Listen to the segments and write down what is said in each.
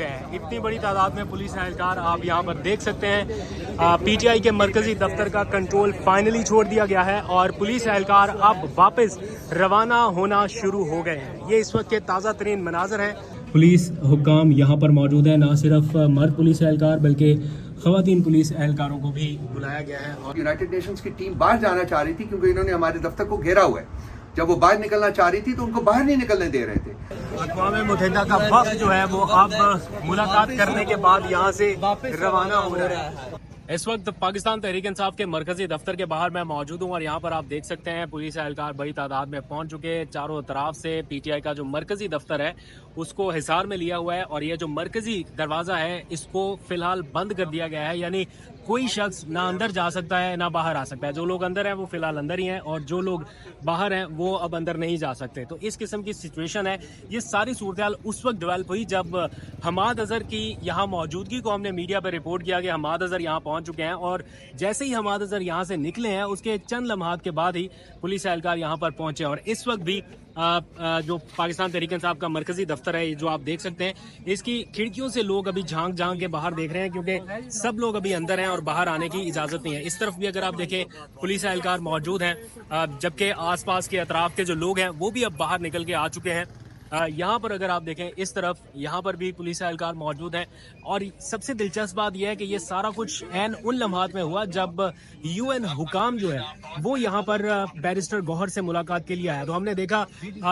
इतनी बड़ी तादाद में पुलिस एहलकार आप यहाँ पर देख सकते हैं। पीटीआई के मरकजी दफ्तर का कंट्रोल फाइनली छोड़ दिया गया है और पुलिस एहलकार अब वापस रवाना होना शुरू हो गए हैं। ये इस वक्त के ताज़ा तरीन मनाजर हैं। पुलिस हुक्काम यहाँ पर मौजूद है, ना सिर्फ मर्द पुलिस एहलकार बल्कि ख़वातीन पुलिस एहलकारों को भी बुलाया गया है। और यूनाइटेड नेशंस की टीम बाहर जाना चाह रही थी क्योंकि इन्होंने हमारे दफ्तर को घेरा हुआ है। जब वो बाहर निकलना चाह रही थी तो उनको बाहर नहीं निकलने दे रहे थे। अक़वाम मुत्तहिदा का वफ़द जो है वो अब मुलाकात करने के बाद यहाँ से रवाना हो रहा है। इस वक्त पाकिस्तान तहरीक इंसाफ के मरकजी दफ्तर के बाहर मैं मौजूद हूँ और यहाँ पर आप देख सकते हैं पुलिस एहलकार बड़ी तादाद में पहुँच चुके हैं। चारों तरफ से पीटीआई का जो मरकजी दफ्तर है उसको हिसार में लिया हुआ है और ये जो मरकजी दरवाज़ा है इसको फिलहाल बंद कर दिया गया है, यानी कोई शख्स ना अंदर जा सकता है ना बाहर आ सकता है। जो लोग अंदर हैं वो फिलहाल अंदर ही हैं और जो लोग बाहर हैं वो अब अंदर नहीं जा सकते। तो इस किस्म की सिचुएशन है। ये सारी सूरत हाल उस वक्त डेवलप हुई जब हमाद अजहर की यहाँ मौजूदगी को हमने मीडिया पर रिपोर्ट किया कि हमाद अजहर यहाँ पहुँच चुके हैं और जैसे ही हमाद अजहर यहाँ से निकले हैं उसके चंद लम्हात के बाद ही पुलिस एहलकार यहाँ पर पहुँचे। और इस वक्त भी जो पाकिस्तान तहरीक इंसाफ का मरकजी दफ्तर है जो आप देख सकते हैं इसकी खिड़कियों से लोग अभी झांक झांक के बाहर देख रहे हैं क्योंकि सब लोग अभी अंदर हैं और बाहर आने की इजाज़त नहीं है। इस तरफ भी अगर आप देखें पुलिस एहलकार मौजूद हैं, जबकि आसपास के अतराफ के जो लोग हैं वो भी अब बाहर निकल के आ चुके हैं। यहाँ पर अगर आप देखें इस तरफ यहाँ पर भी पुलिस एहलकार मौजूद हैं और सबसे दिलचस्प बात यह है कि ये सारा कुछ ऐन उन लम्हात में हुआ जब यूएन हुकाम जो है वो यहाँ पर बैरिस्टर गौहर से मुलाकात के लिए आया। तो हमने देखा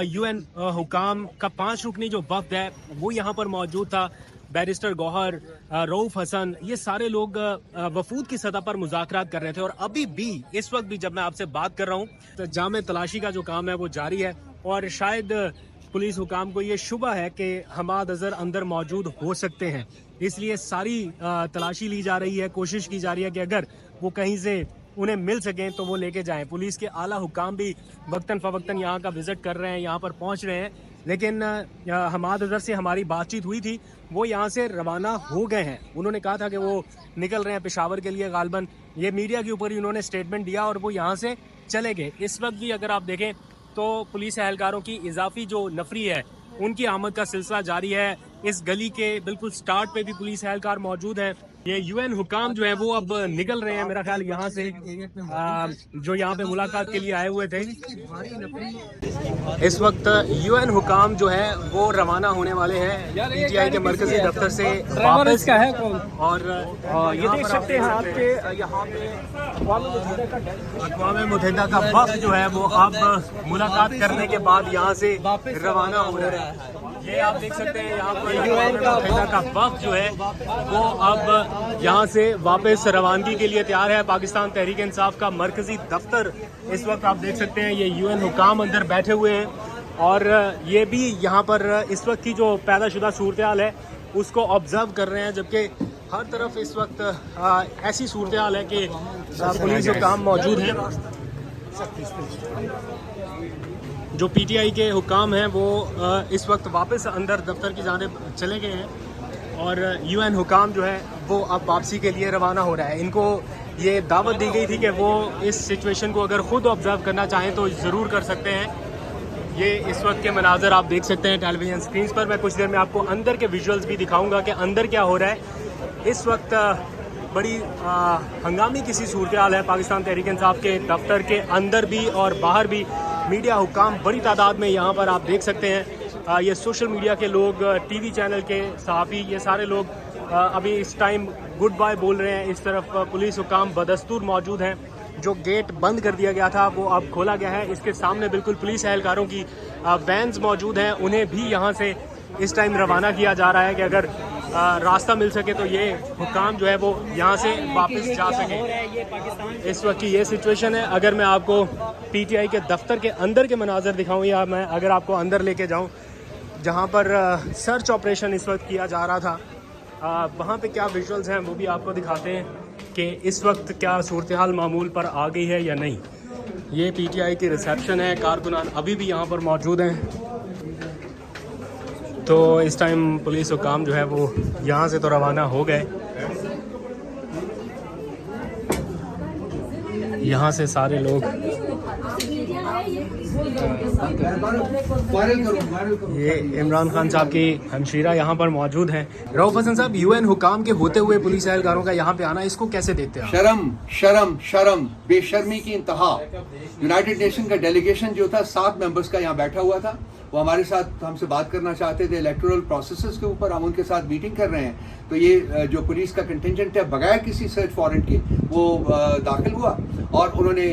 यूएन हुकाम का 5 रुकनी जो वफ्द है वो यहाँ पर मौजूद था। बैरिस्टर गौहर, रऊफ हसन, ये सारे लोग वफूद की सतह पर मुज़ाकरात कर रहे थे और अभी भी इस वक्त भी जब मैं आपसे बात कर रहा हूँ तो जामे तलाशी का जो काम है वो जारी है और शायद पुलिस हुकाम को ये शुबा है कि हमाद अजहर अंदर मौजूद हो सकते हैं, इसलिए सारी तलाशी ली जा रही है। कोशिश की जा रही है कि अगर वो कहीं से उन्हें मिल सकें तो वो लेके जाएं। पुलिस के आला हुकाम भी वक्तन फ़वक्तन यहाँ का विज़िट कर रहे हैं, यहाँ पर पहुँच रहे हैं। लेकिन हमाद अजहर से हमारी बातचीत हुई थी, वो यहाँ से रवाना हो गए हैं। उन्होंने कहा था कि वो निकल रहे हैं पेशावर के लिए, गालबन ये मीडिया के ऊपर ही उन्होंने स्टेटमेंट दिया और वो यहाँ से चले गए। इस वक्त भी अगर आप देखें तो पुलिस एहलकारों की इजाफी जो नफरी है उनकी आमद का सिलसिला जारी है। इस गली के बिल्कुल स्टार्ट पे भी पुलिस एहलकार मौजूद हैं। ये यूएन हुकाम जो है वो अब निकल रहे हैं मेरा ख्याल यहाँ से, जो यहाँ पे मुलाकात के लिए आए हुए थे। इस वक्त यूएन हुकाम जो है वो रवाना होने वाले हैं पीटीआई के मरकजी दफ्तर से वापस। और ये देख सकते हैं आपके यहाँ पे अक़वाम मुत्तहिदा का वफ़द जो है वो अब मुलाकात करने के बाद यहाँ से रवाना हो रहा है। ये आप देख सकते हैं यहाँ पर मुत्तहिदा का वफ़द जो है वो अब यहाँ से वापस रवानगी के लिए तैयार है। पाकिस्तान तहरीक इंसाफ का मरकजी दफ्तर इस वक्त आप देख सकते हैं ये यूएन हुकाम अंदर बैठे हुए हैं और ये भी यहाँ पर इस वक्त की जो पैदाशुदा सूरत हाल है उसको ऑब्जर्व कर रहे हैं, जबकि हर तरफ इस वक्त ऐसी सूरत हाल है कि पुलिस हुकाम मौजूद हैं। जो पीटीआई के हुकाम हैं वो इस वक्त वापस अंदर दफ्तर की जानिब चले गए हैं और यूएन हुकाम जो है वो अब वापसी के लिए रवाना हो रहा है। इनको ये दावत दी गई थी कि वो इस सिचुएशन को अगर ख़ुद ऑब्जर्व करना चाहें तो ज़रूर कर सकते हैं। ये इस वक्त के मनाजर आप देख सकते हैं टेलीविज़न स्क्रीन पर। मैं कुछ देर में आपको अंदर के विजुअल्स भी दिखाऊँगा कि अंदर क्या हो रहा है। इस वक्त बड़ी हंगामी किसी सूरत हाल है पाकिस्तान तहरीक इंसाफ के दफ्तर के अंदर भी और बाहर भी। मीडिया हुकाम बड़ी तादाद में यहाँ पर आप देख सकते हैं। ये सोशल मीडिया के लोग, टीवी चैनल के सहाफ़ी, ये सारे लोग अभी इस टाइम गुड बाय बोल रहे हैं। इस तरफ पुलिस हुकाम बदस्तूर मौजूद हैं। जो गेट बंद कर दिया गया था वो अब खोला गया है। इसके सामने बिल्कुल पुलिस एहलकारों की वैन्स मौजूद हैं, उन्हें भी यहाँ से इस टाइम रवाना किया जा रहा है कि अगर रास्ता मिल सके तो ये हुकाम जो है वो यहाँ से वापस जा सके। इस वक्त की ये सिचुएशन है। अगर मैं आपको पीटीआई के दफ्तर के अंदर के मनाजर दिखाऊं या मैं अगर आपको अंदर लेके जाऊं जहाँ पर सर्च ऑपरेशन इस वक्त किया जा रहा था, वहाँ पे क्या विजुअल्स हैं वो भी आपको दिखाते हैं कि इस वक्त क्या सूरत हाल मामूल पर आ गई है या नहीं। ये पीटीआई की रिसेप्शन है, कारकुनान अभी भी यहाँ पर मौजूद हैं। तो इस टाइम पुलिस हुकाम जो है वो यहाँ से तो रवाना हो गए। यहाँ से सारे लोग ये इमरान खान साहब की हमशीरा यहाँ पर मौजूद हैं। रऊफ हसन साहब, यूएन हुकाम के होते हुए पुलिस एहलकारों का यहाँ पे आना, इसको कैसे देखते हैं आप? शर्म शर्म शर्म, बेशर्मी की इंतहा। यूनाइटेड नेशन का डेलीगेशन जो था 7 मेंबर्स का यहाँ बैठा हुआ था, वो हमारे साथ हमसे बात करना चाहते थे इलेक्टोरल प्रोसेसेस के ऊपर, हम उनके साथ मीटिंग कर रहे हैं। तो ये जो पुलिस का कंटिंजेंट है बगैर किसी सर्च वारंट के वो दाखिल हुआ और उन्होंने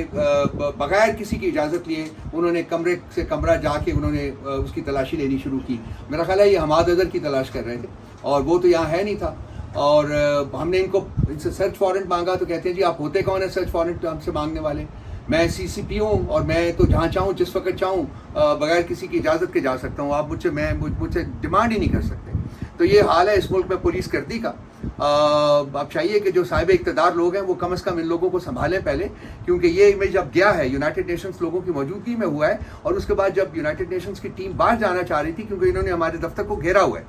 बगैर किसी की इजाज़त लिए उन्होंने कमरे से कमरा जाके उन्होंने उसकी तलाशी लेनी शुरू की। मेरा ख्याल है ये हमाद अजहर की तलाश कर रहे थे और वो तो यहाँ है नहीं था। और हमने इनसे सर्च वारंट मांगा तो कहते हैं जी आप होते कौन है सर्च वारंट हमसे मांगने वाले? मैं CCP हूँ और मैं तो जहाँ चाहूँ जिस वक्त चाहूँ बगैर किसी की इजाज़त के जा सकता हूँ। आप मुझसे डिमांड ही नहीं कर सकते। तो ये हाल है इस मुल्क में पुलिस गर्दी का। अब चाहिए कि जो साहिब इक़्तिदार लोग हैं वो कम से कम इन लोगों को संभालें पहले, क्योंकि ये इमेज अब गया है यूनाइटेड नेशंस लोगों की मौजूदगी में हुआ है। और उसके बाद जब यूनाइटेड नेशंस की टीम बाहर जाना चाह रही थी, क्योंकि इन्होंने हमारे दफ्तर को घेरा हुआ है,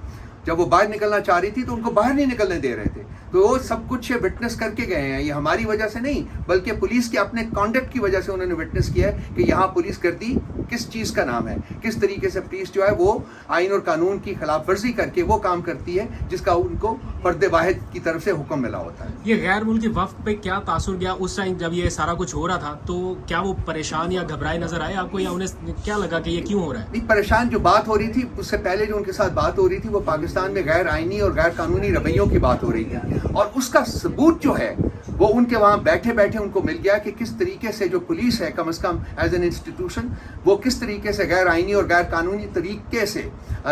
जब वो बाहर निकलना चाह रही थी तो उनको बाहर नहीं निकलने दे रहे थे। तो वो सब कुछ ये विटनेस करके गए हैं। ये हमारी वजह से नहीं बल्कि पुलिस के अपने कॉन्डक्ट की वजह से उन्होंने विटनेस किया है कि यहाँ पुलिस गर्दी किस चीज़ का नाम है, किस तरीके से पुलिस जो है वो आइन और कानून की खिलाफ वर्जी करके वो काम करती है जिसका उनको फर्द वाहिद की तरफ से हुक्म मिला होता है। ये गैर मुल्की वफ्द पे क्या तासुर गया उस टाइम जब ये सारा कुछ हो रहा था? तो क्या वो परेशान या घबराए नजर आए आपको, या उन्हें क्या लगा कि ये क्यों हो रहा है? नहीं, परेशान जो बात हो रही थी उससे पहले जो उनके साथ बात हो रही थी वो पाकिस्तान में गैर आइनी और गैर कानूनी रवैयों की बात हो रही थी, और उसका सबूत जो है वो उनके वहाँ बैठे बैठे उनको मिल गया कि किस तरीके से जो पुलिस है कम से कम एज एन इंस्टीट्यूशन वो किस तरीके से गैर आइनी और गैर कानूनी तरीके से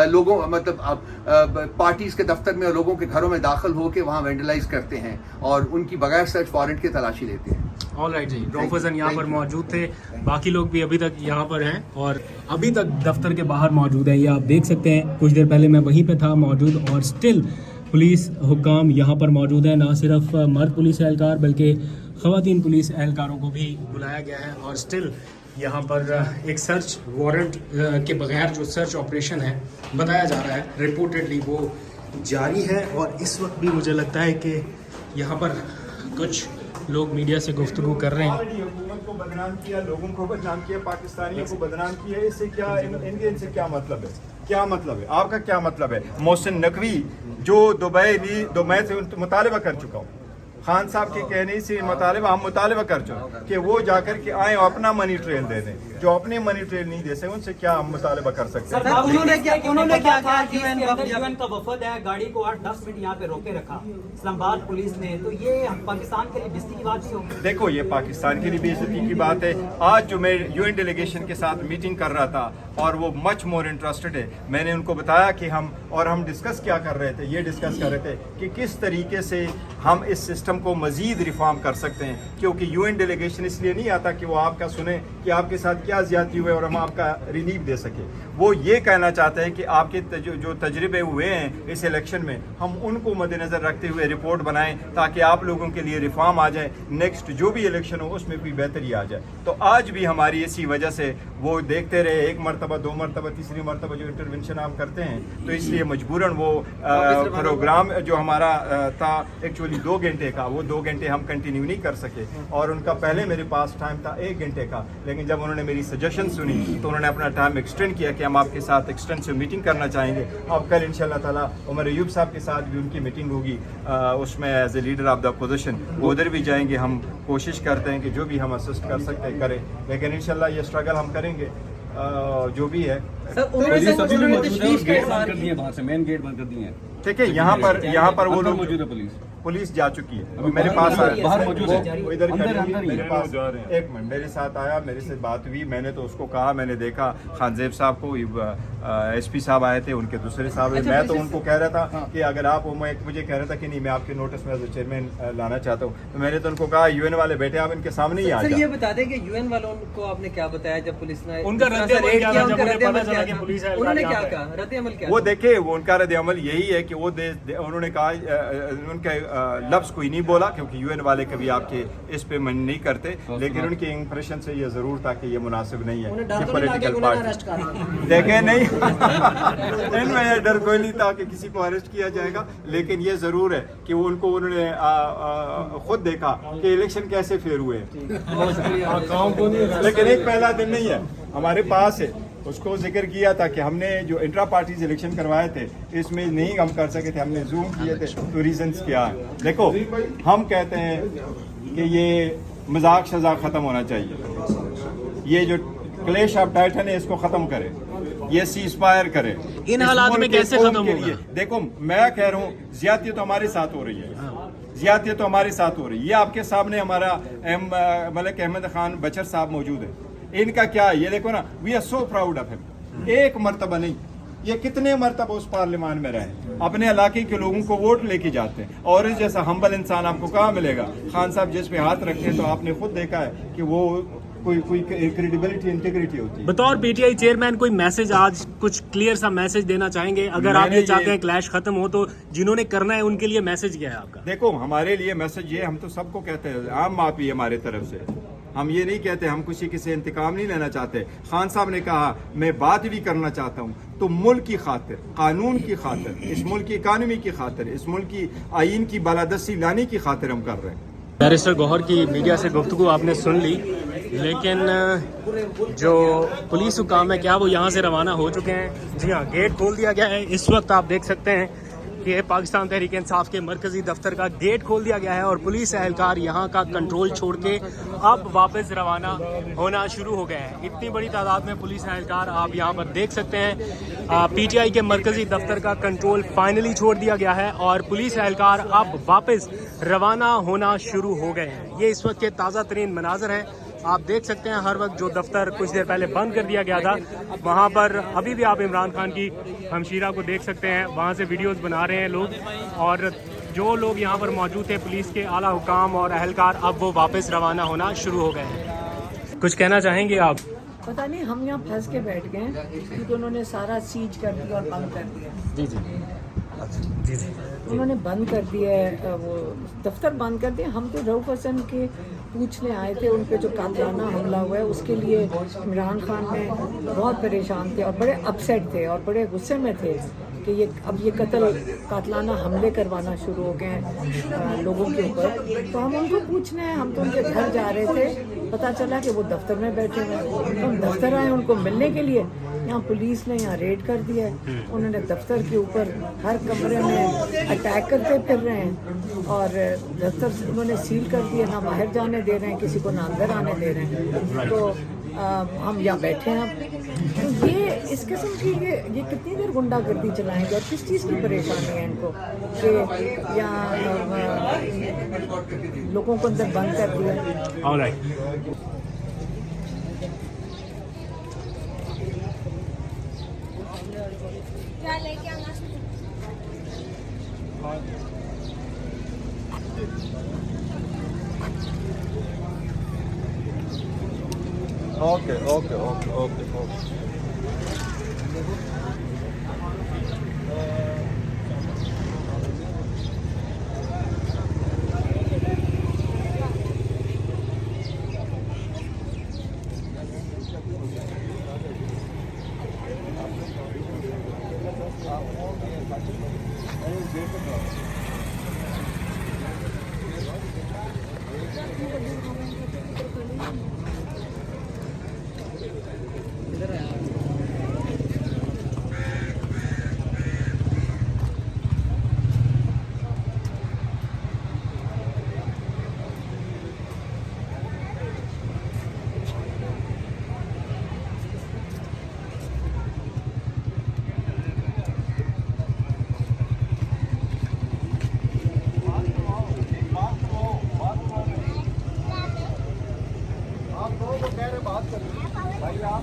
लोगों मतलब पार्टीज के दफ्तर में और लोगों के घरों में दाखिल होकर वहाँ वेंडलाइज करते हैं और उनकी बगैर सर्च वारंट की तलाशी लेते हैं। ऑल राइट जी, रऊफ हसन यहाँ पर मौजूद थे, बाकी लोग भी अभी तक यहाँ पर हैं और अभी तक दफ्तर के बाहर मौजूद हैं। ये आप देख सकते हैं, कुछ देर पहले मैं वहीं पे था मौजूद और स्टिल पुलिस हुक्काम यहाँ पर मौजूद हैं। ना सिर्फ मर्द पुलिस एहलकार बल्कि ख़वातीन पुलिस एहलकारों को भी बुलाया गया है और स्टिल यहाँ पर एक सर्च वारंट के बगैर जो सर्च ऑपरेशन है बताया जा रहा है रिपोर्टेडली वो जारी है। और इस वक्त भी मुझे लगता है कि यहाँ पर कुछ लोग मीडिया से गुफ्तगू कर रहे हैं। हुकूमत को बदनाम किया, लोगों को बदनाम किया, पाकिस्तानियों को बदनाम किया, इससे क्या इनसे क्या मतलब है? क्या मतलब है आपका? क्या मतलब है? मोहसिन नकवी जो दुबई से मुतालबा कर चुका हूँ, खान साहब के कहने से मुतालबा हम मुतालबा कर चुके कि वो जाकर के आए और अपना मनी ट्रेल दे दें। जो अपने मनी ट्रेल नहीं दे सके उनसे क्या हम मुतालबा कर सकते हैं? उन्होंने क्या कहा कि यूएन का वफद है, गाड़ी को 8-10 मिनट यहाँ पे रोके रखा इस्लामाबाद पुलिस ने, तो ये पाकिस्तान के लिए बेइज्जती की बात नहीं होगी? देखो, ये पाकिस्तान के लिए बेइज्जती की बात है। आज जो मैं यूएन डेलीगेशन के साथ मीटिंग कर रहा था और वो मच मोर इंटरेस्टेड है, मैंने उनको बताया कि हम डिस्कस क्या कर रहे थे, ये डिस्कस कर रहे थे कि किस तरीके से हम इस सिस्टम को मजीद रिफॉर्म कर सकते हैं। क्योंकि यूएन डेलीगेशन इसलिए नहीं आता कि वो आपका सुने कि आपके साथ क्या ज्यादती हुए और हम आपका रिलीफ दे सके। वो ये कहना चाहते हैं कि आपके जो तजर्बे हुए हैं इस इलेक्शन में हम उनको मद्देनजर रखते हुए रिपोर्ट बनाएं ताकि आप लोगों के लिए रिफॉर्म आ जाए, नेक्स्ट जो भी इलेक्शन हो उसमें कोई बेहतरी आ जाए। तो आज भी हमारी इसी वजह से वो देखते रहे, एक मरतबा, 2 मरतबा, तीसरी मरतबा जो इंटरवेंशन आप करते हैं, तो इसलिए मजबूरन वो प्रोग्राम जो हमारा था एक्चुअली 2 घंटे का, वो 2 घंटे हम कंटिन्यू नहीं कर सके। और उनका पहले मेरे पास टाइम था 1 घंटे का, लेकिन जब उन्होंने मेरी सजेशन सुनी तो उन्होंने अपना टाइम एक्सटेंड किया कि हम आपके साथ एक्सटेंसिव मीटिंग करना चाहेंगे। अब कल इंशाल्लाह ताला उमर अयूब साहब के साथ भी उनकी मीटिंग होगी, उसमें as a leader of the opposition उधर भी जाएंगे। हम कोशिश करते हैं कि जो भी हम असिस्ट कर सकते हैं करें, लेकिन इंशाल्लाह ये स्ट्रगल हम करेंगे जो भी है। मेन गेट बंद कर दिए हैं, ठीक है, यहाँ पर वो लोग मौजूद है, पुलिस जा चुकी है, मेरे पास आया, बाहर मौजूद है, वो इधर अंदर खड़ी है, ही मेरे है। पास 1 मिनट मेरे साथ आया, मेरे से बात हुई, मैंने तो उसको कहा, मैंने देखा खानजेब साहब को, SP साहब आए थे, उनके दूसरे साहब, मैं तो उनको कह रहा था कि अगर आप, मुझे कह रहा था कि नहीं मैं आपके नोटिस में एज ए चेयरमैन लाना चाहता हूँ, तो मैंने तो उनको कहा यूएन वाले बैठे, आप इनके सामने ही आ सर, जाओ। ये बता दें कि यूएन वालों को आपने क्या बताया जब पुलिस ने उनका रद्द-ए-अमल क्या था? जब उन्हें पता चला कि पुलिस है, उन्होंने यहाँ क्या पे। कहा? रद्द-ए-अमल क्या वो था? देखे, वो उनका रद्द अमल यही है कि वो उन्होंने कहा, उनके لفظ کوئی نہیں بولا کیونکہ UN والے کبھی آپ کے اس پہ من نہیں کرتے، لیکن ان کے امپریشن سے یہ ضرور تھا کہ یہ مناسب نہیں ہے کہ پولیٹیکل پارٹی دیکھیں نہیں ان میں یہ ڈر کوئی نہیں تھا کہ کسی کو اریسٹ کیا جائے گا، لیکن یہ ضرور ہے کہ انہوں نے خود دیکھا کہ الیکشن کیسے فیئر ہوئے، لیکن ایک پہلا دن نہیں ہے ہمارے پاس ہے، اس کو ذکر کیا تھا کہ ہم نے جو انٹرا پارٹیز الیکشن کروائے تھے اس میں نہیں ہم کر سکے تھے، ہم نے زوم کیے تھے، تو ریزنز کیا ہے؟ دیکھو ہم کہتے ہیں کہ یہ مذاق شذاق ختم ہونا چاہیے، یہ جو کلیش آف ٹائٹن ہے اس کو ختم کرے، یہ سیز فائر کرے۔ ان حالات میں کیسے ختم ہوگا؟ دیکھو میں کہہ رہا ہوں زیادتی تو ہمارے ساتھ ہو رہی ہے، زیادتی تو ہمارے ساتھ ہو رہی ہے، یہ آپ کے سامنے ہمارا ملک احمد خان بچر صاحب موجود ہے، ان کا کیا ہے یہ دیکھو نا، we are so proud of ہم، ایک مرتبہ نہیں یہ کتنے مرتبہ اس پارلیمان میں رہے، اپنے علاقے کے لوگوں کو ووٹ لے کے جاتے ہیں، اور اس جیسا ہمبل انسان آپ کو کہاں ملے گا؟ خان صاحب جس پہ ہاتھ رکھتے ہیں تو آپ نے خود دیکھا ہے کہ وہ کوئی کریڈیبلٹی انٹیگریٹی ہوتی ہے۔ بطور PTI چیئرمین کوئی میسج آج کچھ کلیئر سا میسج دینا چاہیں گے؟ اگر آپ یہ چاہتے ہیں کلیش ختم ہو تو جنہوں نے کرنا ہے ان کے لیے میسج کیا ہے آپ کا؟ دیکھو ہمارے لیے میسج یہ، ہم تو سب کو کہتے ہیں، عام معافی ہمارے طرف سے، ہم یہ نہیں کہتے، ہم کسی سے انتقام نہیں لینا چاہتے۔ خان صاحب نے کہا میں بات بھی کرنا چاہتا ہوں تو ملک کی خاطر، قانون کی خاطر، اس ملک کی اکانومی کی خاطر، اس ملک کی آئین کی بالادستی لانے کی خاطر ہم کر رہے ہیں۔ بیرسٹر گوہر کی میڈیا سے گفتگو آپ نے سن لی، لیکن جو پولیس حکام ہے کیا وہ یہاں سے روانہ ہو چکے ہیں؟ جی ہاں، گیٹ کھول دیا گیا ہے، اس وقت آپ دیکھ سکتے ہیں کہ پاکستان تحریک انصاف کے مرکزی دفتر کا گیٹ کھول دیا گیا ہے اور پولیس اہلکار یہاں کا کنٹرول چھوڑ کے اب واپس روانہ ہونا شروع ہو گئے ہیں۔ اتنی بڑی تعداد میں پولیس اہلکار آپ یہاں پر دیکھ سکتے ہیں۔ PTI کے مرکزی دفتر کا کنٹرول فائنلی چھوڑ دیا گیا ہے اور پولیس اہلکار اب واپس روانہ ہونا شروع ہو گئے ہیں۔ یہ اس وقت کے تازہ ترین مناظر ہیں، آپ دیکھ سکتے ہیں۔ ہر وقت جو دفتر کچھ دیر پہلے بند کر دیا گیا تھا وہاں پر ابھی بھی آپ عمران خان کی ہمشیرہ کو دیکھ سکتے ہیں، وہاں سے ویڈیوز بنا رہے ہیں لوگ، اور جو لوگ یہاں پر موجود تھے پولیس کے اعلیٰ حکام اور اہلکار اب وہ واپس روانہ ہونا شروع ہو گئے ہیں۔ کچھ کہنا چاہیں گے آپ؟ پتہ نہیں، ہم یہاں پھنس کے بیٹھ گئے ہیں کیونکہ انہوں نے سارا سیج کر دیا اور بند کر دیا۔ جی جی جی جی انہوں نے بند کر دیا ہے، وہ دفتر بند کر دیا۔ ہم تو رؤف حسن کے پوچھنے آئے تھے، ان پہ جو قاتلانہ حملہ ہوا ہے اس کے لیے عمران خان میں بہت پریشان تھے اور بڑے اپسیٹ تھے اور بڑے غصے میں تھے کہ اب یہ قاتلانہ حملے کروانا شروع ہو گئے ہیں لوگوں کے اوپر۔ تو ہم ان کو پوچھنے ہیں، ہم تو ان کے گھر جا رہے تھے، پتہ چلا کہ وہ دفتر میں بیٹھے ہوئے ہیں۔ ہم دفتر آئے ان کو ملنے کے لیے، یہاں پولیس نے یہاں ریڈ کر دیا ہے، انہوں نے دفتر کے اوپر ہر کمرے میں اٹیک کرتے پھر رہے ہیں اور دفتر انہوں نے سیل کر دیا، نہ باہر جانے دے رہے ہیں کسی کو، نہ اندر آنے دے رہے ہیں۔ تو ہم یہاں بیٹھے ہیں، تو یہ اس قسم کی یہ کتنی دیر غنڈہ گردی چلائیں گے اور کس چیز کی پریشانی ہے ان کو کہ یہاں لوگوں کو اندر بند کر دیا۔ Okay okay okay okay okay. بات کریں بھائی، آپ